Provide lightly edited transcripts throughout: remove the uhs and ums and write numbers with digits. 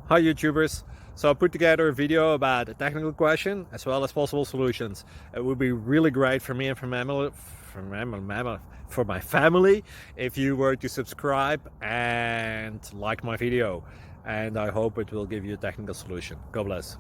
Hi YouTubers! So I put together a video about a technical question as well as possible solutions. It would be really great for me and for my family if you were to subscribe and like my video. And I hope it will give you a technical solution. God bless.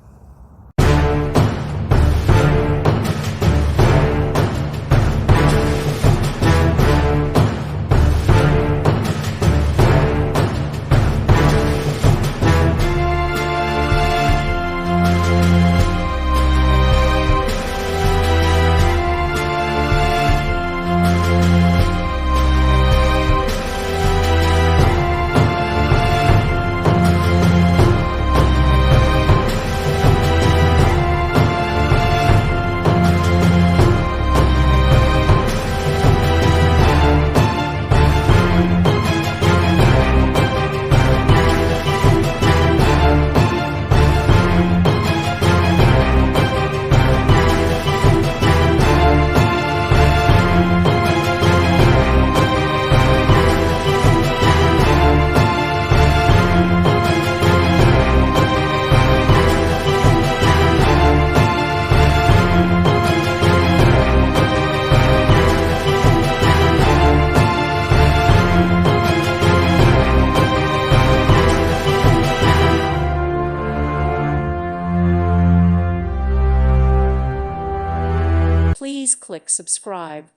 Please click subscribe.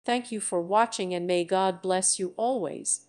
Thank you for watching and may God bless you always.